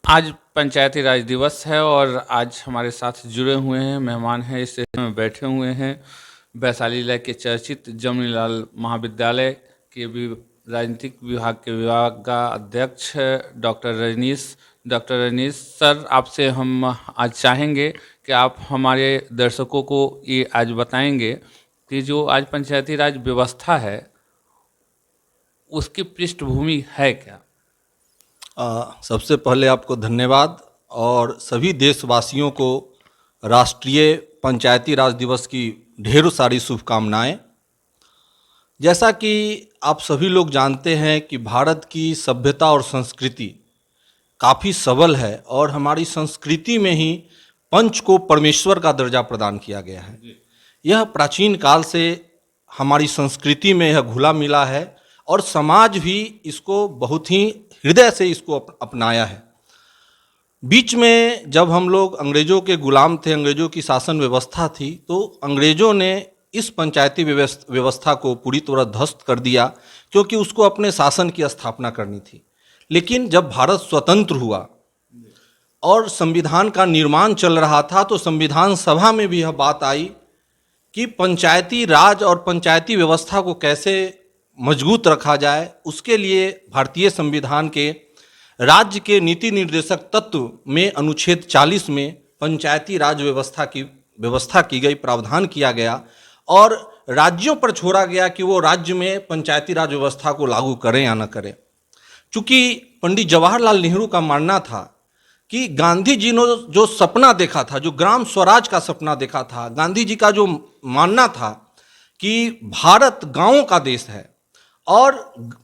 आज पंचायती राज दिवस है और आज हमारे साथ जुड़े हुए हैं मेहमान हैं, इस स्टेज में बैठे हुए हैं वैशाली जिला के चर्चित जमनीलाल महाविद्यालय के भी राजनीतिक विभाग के विभाग का अध्यक्ष डॉक्टर रजनीश सर, आपसे हम आज चाहेंगे कि आप हमारे दर्शकों को ये आज बताएंगे कि जो आज पंचायती राज व्यवस्था है उसकी पृष्ठभूमि है क्या। सबसे पहले आपको धन्यवाद और सभी देशवासियों को राष्ट्रीय पंचायती राज दिवस की ढेरों सारी शुभकामनाएं। जैसा कि आप सभी लोग जानते हैं कि भारत की सभ्यता और संस्कृति काफ़ी सबल है और हमारी संस्कृति में ही पंच को परमेश्वर का दर्जा प्रदान किया गया है। यह प्राचीन काल से हमारी संस्कृति में यह घुला मिला है और समाज भी इसको बहुत ही हृदय से इसको अपनाया है। बीच में जब हम लोग अंग्रेज़ों के गुलाम थे, अंग्रेज़ों की शासन व्यवस्था थी, तो अंग्रेज़ों ने इस पंचायती व्यवस्था को पूरी तरह ध्वस्त कर दिया क्योंकि उसको अपने शासन की स्थापना करनी थी। लेकिन जब भारत स्वतंत्र हुआ और संविधान का निर्माण चल रहा था तो संविधान सभा में भी यह बात आई कि पंचायती राज और पंचायती व्यवस्था को कैसे मजबूत रखा जाए। उसके लिए भारतीय संविधान के राज्य के नीति निर्देशक तत्व में अनुच्छेद 40 में पंचायती राज व्यवस्था की गई, प्रावधान किया गया और राज्यों पर छोड़ा गया कि वो राज्य में पंचायती राज व्यवस्था को लागू करें या न करें। चूँकि पंडित जवाहरलाल नेहरू का मानना था कि गांधी जी ने जो सपना देखा था, जो ग्राम स्वराज का सपना देखा था, गांधी जी का जो मानना था कि भारत गांवों का देश है और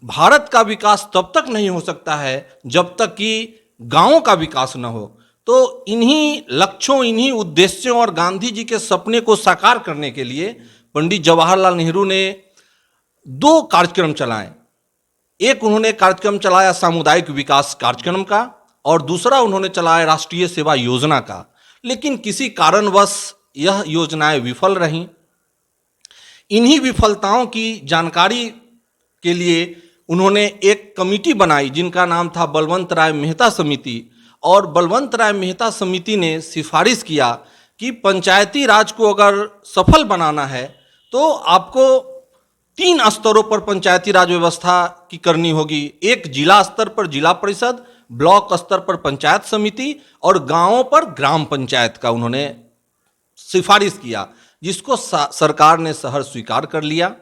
भारत का विकास तब तक नहीं हो सकता है जब तक कि गांवों का विकास न हो। तो इन्हीं लक्ष्यों, इन्हीं उद्देश्यों और गांधी जी के सपने को साकार करने के लिए पंडित जवाहरलाल नेहरू ने 2 कार्यक्रम चलाए। एक उन्होंने कार्यक्रम चलाया सामुदायिक विकास कार्यक्रम का और दूसरा उन्होंने चलाया राष्ट्रीय सेवा योजना का। लेकिन किसी कारणवश यह योजनाएं विफल रहीं। इन्हीं विफलताओं की जानकारी के लिए उन्होंने एक कमेटी बनाई जिनका नाम था बलवंत राय मेहता समिति। और बलवंत राय मेहता समिति ने सिफारिश किया कि पंचायती राज को अगर सफल बनाना है तो आपको 3 स्तरों पर पंचायती राज व्यवस्था की करनी होगी। एक जिला स्तर पर जिला परिषद, ब्लॉक स्तर पर पंचायत समिति और गांवों पर ग्राम पंचायत का उन्होंने सिफारिश किया, जिसको सरकार ने सहर्ष स्वीकार कर लिया।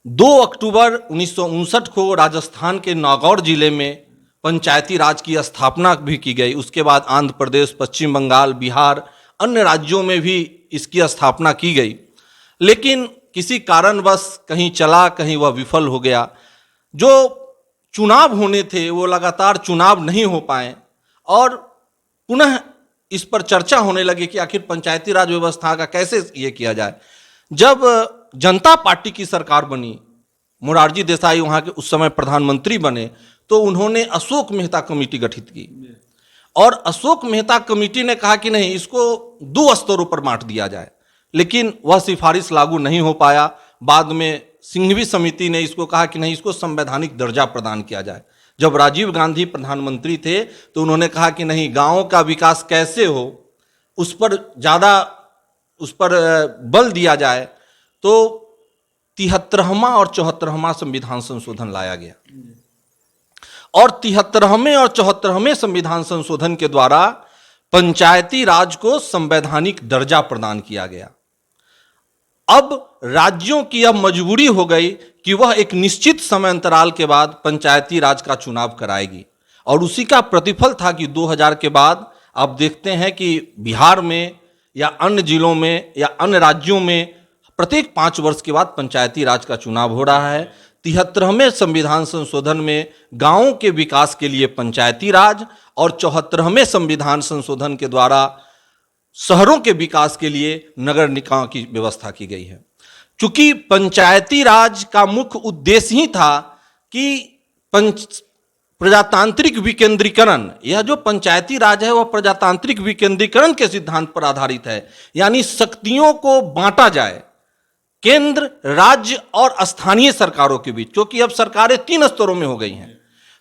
2 अक्टूबर 1959 को राजस्थान के नागौर जिले में पंचायती राज की स्थापना भी की गई। उसके बाद आंध्र प्रदेश, पश्चिम बंगाल, बिहार, अन्य राज्यों में भी इसकी स्थापना की गई। लेकिन किसी कारणवश कहीं चला, कहीं वह विफल हो गया। जो चुनाव होने थे वो लगातार चुनाव नहीं हो पाए और पुनः इस पर चर्चा होने लगी कि आखिर पंचायती राज व्यवस्था का कैसे ये किया जाए। जब जनता पार्टी की सरकार बनी, मोरारजी देसाई वहाँ के उस समय प्रधानमंत्री बने, तो उन्होंने अशोक मेहता कमेटी गठित की और अशोक मेहता कमेटी ने कहा कि नहीं, इसको 2 स्तरों पर बांट दिया जाए। लेकिन वह सिफारिश लागू नहीं हो पाया। बाद में सिंघवी समिति ने इसको कहा कि नहीं, इसको संवैधानिक दर्जा प्रदान किया जाए। जब राजीव गांधी प्रधानमंत्री थे तो उन्होंने कहा कि नहीं, गाँवों का विकास कैसे हो उस पर बल दिया जाए। तो 73वां और 74वां संविधान संशोधन लाया गया और 73वें और 74वें संविधान संशोधन के द्वारा पंचायती राज को संवैधानिक दर्जा प्रदान किया गया। अब राज्यों की अब मजबूरी हो गई कि वह एक निश्चित समय अंतराल के बाद पंचायती राज का चुनाव कराएगी और उसी का प्रतिफल था कि 2000 के बाद आप देखते हैं कि बिहार में या अन्य जिलों में या अन्य राज्यों में प्रत्येक 5 वर्ष के बाद पंचायती राज का चुनाव हो रहा है। 73वें संविधान संशोधन में गांवों के विकास के लिए पंचायती राज और 74वें संविधान संशोधन के द्वारा शहरों के विकास के लिए नगर निकायों की व्यवस्था की गई है। चूंकि पंचायती राज का मुख्य उद्देश्य ही था कि प्रजातांत्रिक विकेंद्रीकरण, यह जो पंचायती राज है वह प्रजातांत्रिक विकेंद्रीकरण के सिद्धांत पर आधारित है। यानी शक्तियों को बांटा जाए केंद्र, राज्य और स्थानीय सरकारों के बीच, क्योंकि अब सरकारें 3 स्तरों में हो गई हैं।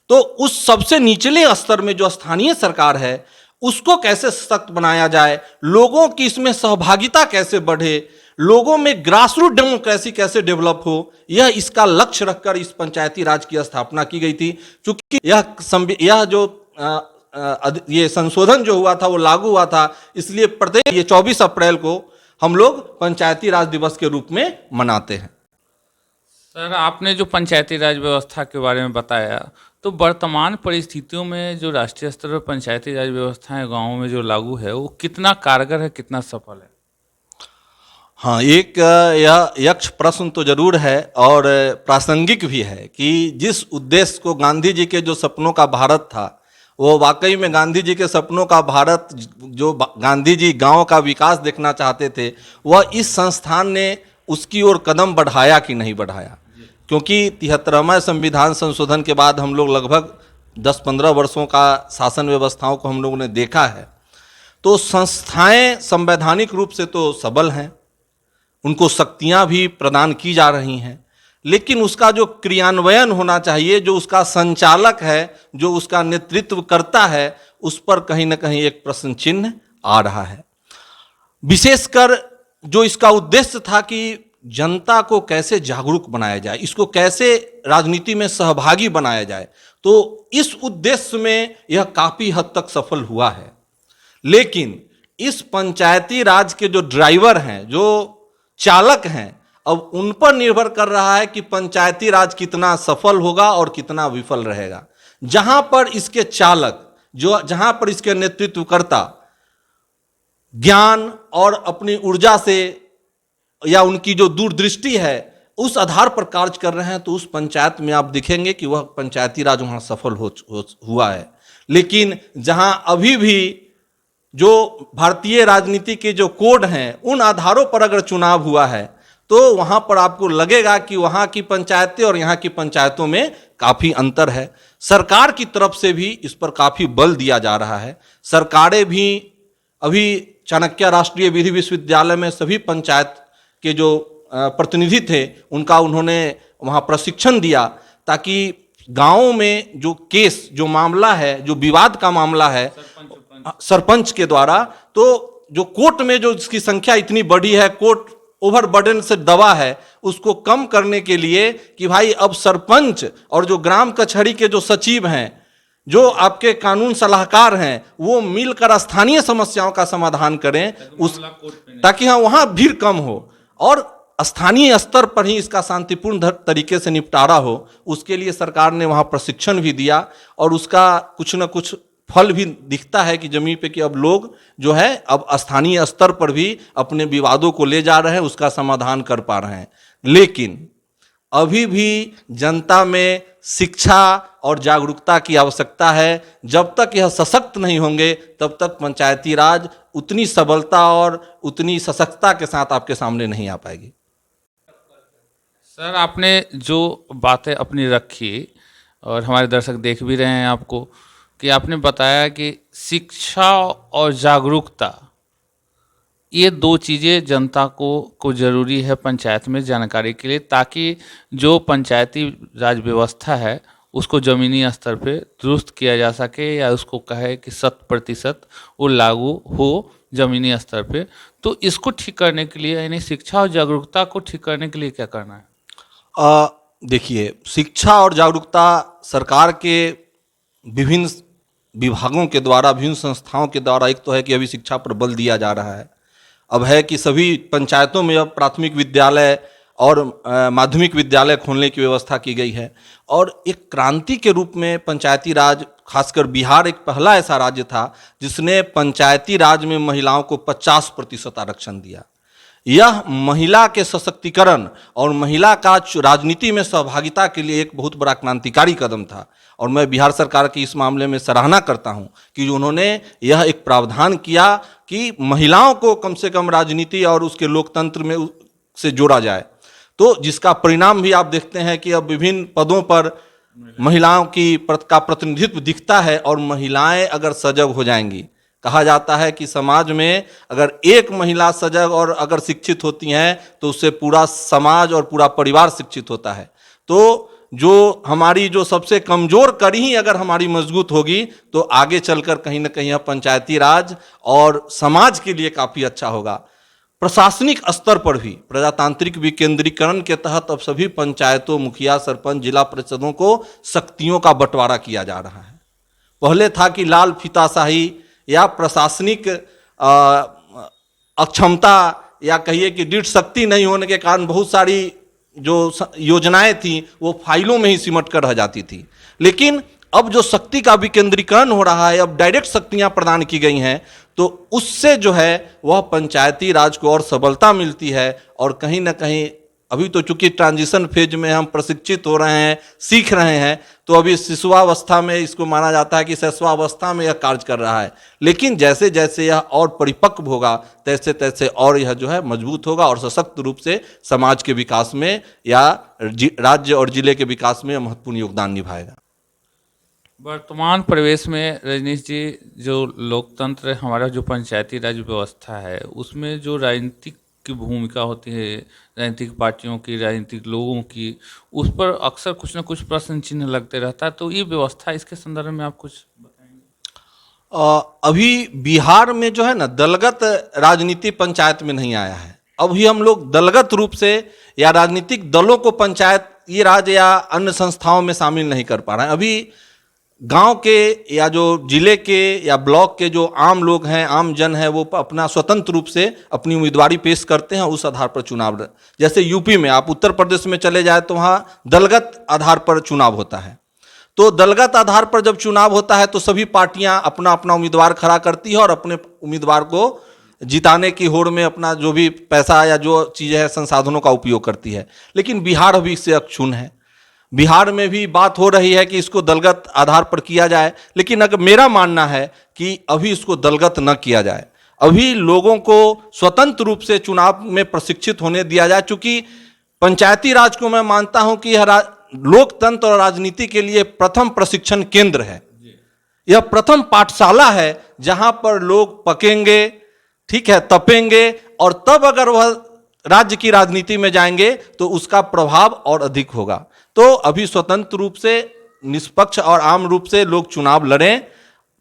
तो उस सबसे निचले स्तर में जो स्थानीय सरकार है उसको कैसे सशक्त बनाया जाए, लोगों की इसमें सहभागिता कैसे बढ़े, लोगों में ग्रासरूट डेमोक्रेसी कैसे डेवलप हो, यह इसका लक्ष्य रखकर इस पंचायती राज की स्थापना की गई थी। क्योंकि यह जो ये संशोधन जो हुआ था वो लागू हुआ था, इसलिए प्रत्येक ये 24 अप्रैल को हम लोग पंचायती राज दिवस के रूप में मनाते हैं। सर, आपने जो पंचायती राज व्यवस्था के बारे में बताया, तो वर्तमान परिस्थितियों में जो राष्ट्रीय स्तर पर पंचायती राज व्यवस्था है गाँव में जो लागू है, वो कितना कारगर है, कितना सफल है? हाँ, एक यह यक्ष प्रश्न तो जरूर है और प्रासंगिक भी है कि जिस उद्देश्य को गांधी जी के जो सपनों का भारत था, वो वाकई में गांधी जी के सपनों का भारत, जो गांधी जी गांव का विकास देखना चाहते थे, वह इस संस्थान ने उसकी ओर कदम बढ़ाया कि नहीं बढ़ाया। क्योंकि 73वां संविधान संशोधन के बाद हम लोग लगभग 10-15 वर्षों का शासन व्यवस्थाओं को हम लोगों ने देखा है, तो संस्थाएं संवैधानिक रूप से तो सबल हैं, उनको शक्तियां भी प्रदान की जा रही हैं, लेकिन उसका जो क्रियान्वयन होना चाहिए, जो उसका संचालक है, जो उसका नेतृत्व करता है, उस पर कहीं ना कहीं एक प्रश्न चिन्ह आ रहा है। विशेषकर जो इसका उद्देश्य था कि जनता को कैसे जागरूक बनाया जाए, इसको कैसे राजनीति में सहभागी बनाया जाए, तो इस उद्देश्य में यह काफी हद तक सफल हुआ है। लेकिन इस पंचायती राज के जो ड्राइवर हैं, जो चालक हैं, अब उन पर निर्भर कर रहा है कि पंचायती राज कितना सफल होगा और कितना विफल रहेगा। जहां पर इसके चालक, जहां पर इसके नेतृत्वकर्ता ज्ञान और अपनी ऊर्जा से या उनकी जो दूरदृष्टि है उस आधार पर कार्य कर रहे हैं, तो उस पंचायत में आप दिखेंगे कि वह पंचायती राज वहां सफल हुआ है। लेकिन जहां अभी भी जो भारतीय राजनीति के जो कोड हैं उन आधारों पर अगर चुनाव हुआ है, तो वहां पर आपको लगेगा कि वहां की पंचायतें और यहाँ की पंचायतों में काफी अंतर है। सरकार की तरफ से भी इस पर काफी बल दिया जा रहा है। सरकारें भी अभी चाणक्य राष्ट्रीय विधि विश्वविद्यालय में सभी पंचायत के जो प्रतिनिधि थे उनका उन्होंने वहां प्रशिक्षण दिया, ताकि गांवों में जो केस, जो मामला है, जो विवाद का मामला है सरपंच के द्वारा, तो जो कोर्ट में जो इसकी संख्या इतनी बड़ी है, कोर्ट ओवरबर्डन से दबा है, उसको कम करने के लिए कि भाई अब सरपंच और जो ग्राम कचहरी के जो सचिव हैं, जो आपके कानून सलाहकार हैं, वो मिलकर स्थानीय समस्याओं का समाधान करें, ताकि हाँ वहां भीड़ कम हो और स्थानीय स्तर पर ही इसका शांतिपूर्ण तरीके से निपटारा हो। उसके लिए सरकार ने वहां प्रशिक्षण भी दिया और उसका कुछ न कुछ फल भी दिखता है कि जमीन पे कि अब लोग जो है अब स्थानीय स्तर पर भी अपने विवादों को ले जा रहे हैं, उसका समाधान कर पा रहे हैं। लेकिन अभी भी जनता में शिक्षा और जागरूकता की आवश्यकता है। जब तक यह सशक्त नहीं होंगे तब तक पंचायती राज उतनी सबलता और उतनी सशक्तता के साथ आपके सामने नहीं आ पाएगी। सर, आपने जो बातें अपनी रखी और हमारे दर्शक देख भी रहे हैं आपको, कि आपने बताया कि शिक्षा और जागरूकता, ये दो चीज़ें जनता को ज़रूरी है पंचायत में जानकारी के लिए, ताकि जो पंचायती राज व्यवस्था है उसको ज़मीनी स्तर पे दुरुस्त किया जा सके, या उसको कहे कि 100% वो लागू हो ज़मीनी स्तर पे। तो इसको ठीक करने के लिए, यानी शिक्षा और जागरूकता को ठीक करने के लिए क्या करना है? देखिए, शिक्षा और जागरूकता सरकार के विभिन्न विभागों के द्वारा, विभिन्न संस्थाओं के द्वारा, एक तो है कि अभी शिक्षा पर बल दिया जा रहा है। अब है कि सभी पंचायतों में अब प्राथमिक विद्यालय और माध्यमिक विद्यालय खोलने की व्यवस्था की गई है। और एक क्रांति के रूप में पंचायती राज, खासकर बिहार एक पहला ऐसा राज्य था जिसने पंचायती राज में महिलाओं को 50% आरक्षण दिया। यह महिला के सशक्तिकरण और महिला का राजनीति में सहभागिता के लिए एक बहुत बड़ा क्रांतिकारी कदम था। और मैं बिहार सरकार की इस मामले में सराहना करता हूं कि उन्होंने यह एक प्रावधान किया कि महिलाओं को कम से कम राजनीति और उसके लोकतंत्र में से जोड़ा जाए। तो जिसका परिणाम भी आप देखते हैं कि अब विभिन्न पदों पर महिलाओं का प्रतिनिधित्व दिखता है। और महिलाएं अगर सजग हो जाएंगी, कहा जाता है कि समाज में अगर एक महिला सजग और अगर शिक्षित होती हैं तो उससे पूरा समाज और पूरा परिवार शिक्षित होता है। तो जो हमारी जो सबसे कमज़ोर कड़ी ही अगर हमारी मजबूत होगी तो आगे चलकर कहीं ना कहीं यह पंचायती राज और समाज के लिए काफ़ी अच्छा होगा। प्रशासनिक स्तर पर भी प्रजातांत्रिक विकेंद्रीकरण के तहत अब सभी पंचायतों, मुखिया, सरपंच, जिला परिषदों को शक्तियों का बंटवारा किया जा रहा है। पहले था कि लाल फीताशाही या प्रशासनिक अक्षमता या कहिए कि दृढ़ शक्ति नहीं होने के कारण बहुत सारी जो योजनाएं थी वो फाइलों में ही सिमट कर रह जाती थी। लेकिन अब जो शक्ति का विकेंद्रीकरण हो रहा है, अब डायरेक्ट शक्तियां प्रदान की गई हैं, तो उससे जो है वह पंचायती राज को और सबलता मिलती है। और कहीं ना कहीं अभी तो चूंकि ट्रांजिशन फेज में हम प्रशिक्षित हो रहे हैं, सीख रहे हैं, तो अभी शिशुआवस्था में इसको माना जाता है कि शैशवावस्था में यह कार्य कर रहा है। लेकिन जैसे जैसे यह और परिपक्व होगा तैसे तैसे और यह जो है मजबूत होगा और सशक्त रूप से समाज के विकास में या राज्य और जिले के विकास में महत्वपूर्ण योगदान निभाएगा। वर्तमान परिवेश में रजनीश जी, जो लोकतंत्र हमारा जो पंचायती राज व्यवस्था है उसमें जो राजनीतिक की भूमिका होती है, राजनीतिक पार्टियों की, राजनीतिक लोगों की, उस पर अक्सर कुछ न कुछ प्रश्न चिन्ह लगते रहता है। तो ये व्यवस्था, इसके संदर्भ में आप कुछ बताएंगे? अभी बिहार में जो है ना दलगत राजनीति पंचायत में नहीं आया है। अभी हम लोग दलगत रूप से या राजनीतिक दलों को पंचायत ये राज या अन्य संस्थाओं में शामिल नहीं कर पा रहे हैं। अभी गांव के या जो जिले के या ब्लॉक के जो आम लोग हैं, आम जन है, वो अपना स्वतंत्र रूप से अपनी उम्मीदवारी पेश करते हैं, उस आधार पर चुनाव। जैसे यूपी में, आप उत्तर प्रदेश में चले जाए तो वहाँ दलगत आधार पर चुनाव होता है। तो दलगत आधार पर जब चुनाव होता है तो सभी पार्टियां अपना अपना उम्मीदवार खड़ा करती है और अपने उम्मीदवार को जिताने की होड़ में अपना जो भी पैसा या जो चीज़ें है संसाधनों का उपयोग करती है। लेकिन बिहार अभी इससे अक्षुण्ण है। बिहार में भी बात हो रही है कि इसको दलगत आधार पर किया जाए, लेकिन अगर मेरा मानना है कि अभी इसको दलगत न किया जाए। अभी लोगों को स्वतंत्र रूप से चुनाव में प्रशिक्षित होने दिया जाए। चूंकि पंचायती राज को मैं मानता हूं कि यह लोकतंत्र और राजनीति के लिए प्रथम प्रशिक्षण केंद्र है। यह प्रथम पाठशाला है जहां पर लोग पकेंगे, ठीक है, तपेंगे, और तब अगर वह राज्य की राजनीति में जाएंगे तो उसका प्रभाव और अधिक होगा। तो अभी स्वतंत्र रूप से, निष्पक्ष और आम रूप से लोग चुनाव लड़ें,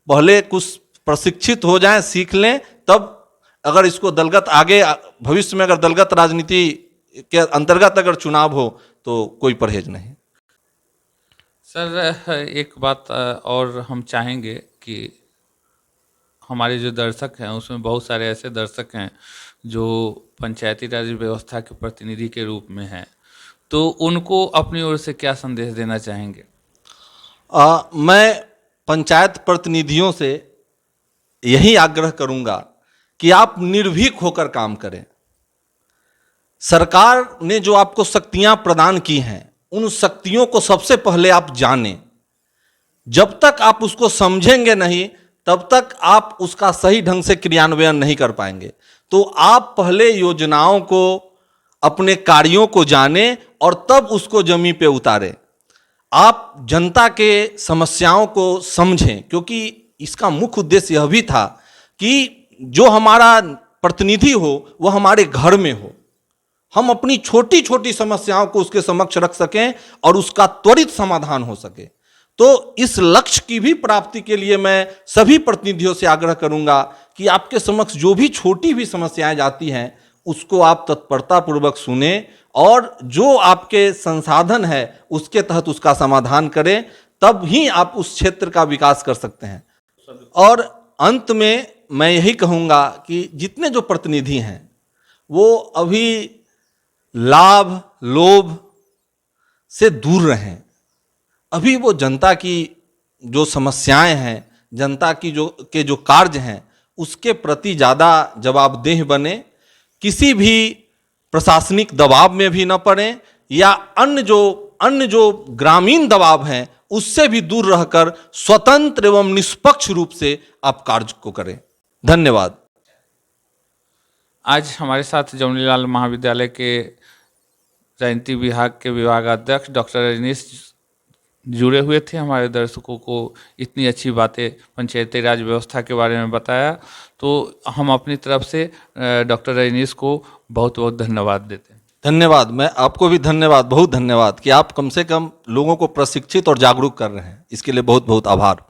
पहले कुछ प्रशिक्षित हो जाएं, सीख लें, तब अगर इसको दलगत आगे भविष्य में अगर दलगत राजनीति के अंतर्गत अगर चुनाव हो तो कोई परहेज नहीं। सर, एक बात और हम चाहेंगे कि हमारे जो दर्शक हैं उसमें बहुत सारे ऐसे दर्शक हैं जो पंचायती राज व्यवस्था के प्रतिनिधि के रूप में हैं, तो उनको अपनी ओर से क्या संदेश देना चाहेंगे? मैं पंचायत प्रतिनिधियों से यही आग्रह करूंगा कि आप निर्भीक होकर काम करें। सरकार ने जो आपको शक्तियां प्रदान की हैं, उन शक्तियों को सबसे पहले आप जानें। जब तक आप उसको समझेंगे नहीं, तब तक आप उसका सही ढंग से क्रियान्वयन नहीं कर पाएंगे। तो आप पहले योजनाओं को, अपने कार्यों को जानें और तब उसको जमीन पे उतारें। आप जनता के समस्याओं को समझें, क्योंकि इसका मुख्य उद्देश्य यह भी था कि जो हमारा प्रतिनिधि हो वह हमारे घर में हो, हम अपनी छोटी छोटी समस्याओं को उसके समक्ष रख सकें और उसका त्वरित समाधान हो सके। तो इस लक्ष्य की भी प्राप्ति के लिए मैं सभी प्रतिनिधियों से आग्रह करूंगा कि आपके समक्ष जो भी छोटी भी समस्याएं जाती हैं उसको आप तत्परतापूर्वक सुने और जो आपके संसाधन है उसके तहत उसका समाधान करें, तब ही आप उस क्षेत्र का विकास कर सकते हैं। और अंत में मैं यही कहूँगा कि जितने जो प्रतिनिधि हैं वो अभी लाभ, लोभ से दूर रहें। अभी वो जनता की जो समस्याएं हैं, जनता की जो कार्य हैं, उसके प्रति ज़्यादा जवाबदेह बने, किसी भी प्रशासनिक दबाव में भी न पड़ें या अन्य जो ग्रामीण दबाव हैं उससे भी दूर रहकर स्वतंत्र एवं निष्पक्ष रूप से आप कार्य को करें। धन्यवाद। आज हमारे साथ जमनीलाल महाविद्यालय के राजनीति विभाग के विभागाध्यक्ष डॉक्टर रजनीश जुड़े हुए थे। हमारे दर्शकों को इतनी अच्छी बातें पंचायती राज व्यवस्था के बारे में बताया, तो हम अपनी तरफ से डॉक्टर रजनीश को बहुत बहुत धन्यवाद देते हैं। धन्यवाद। मैं आपको भी धन्यवाद, बहुत धन्यवाद कि आप कम से कम लोगों को प्रशिक्षित और जागरूक कर रहे हैं। इसके लिए बहुत बहुत आभार।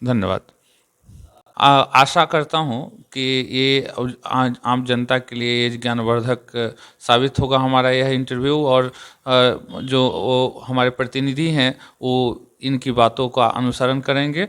धन्यवाद। आशा करता हूँ कि ये आम जनता के लिए ये ज्ञानवर्धक साबित होगा हमारा यह इंटरव्यू, और जो वो हमारे प्रतिनिधि हैं वो इनकी बातों का अनुसरण करेंगे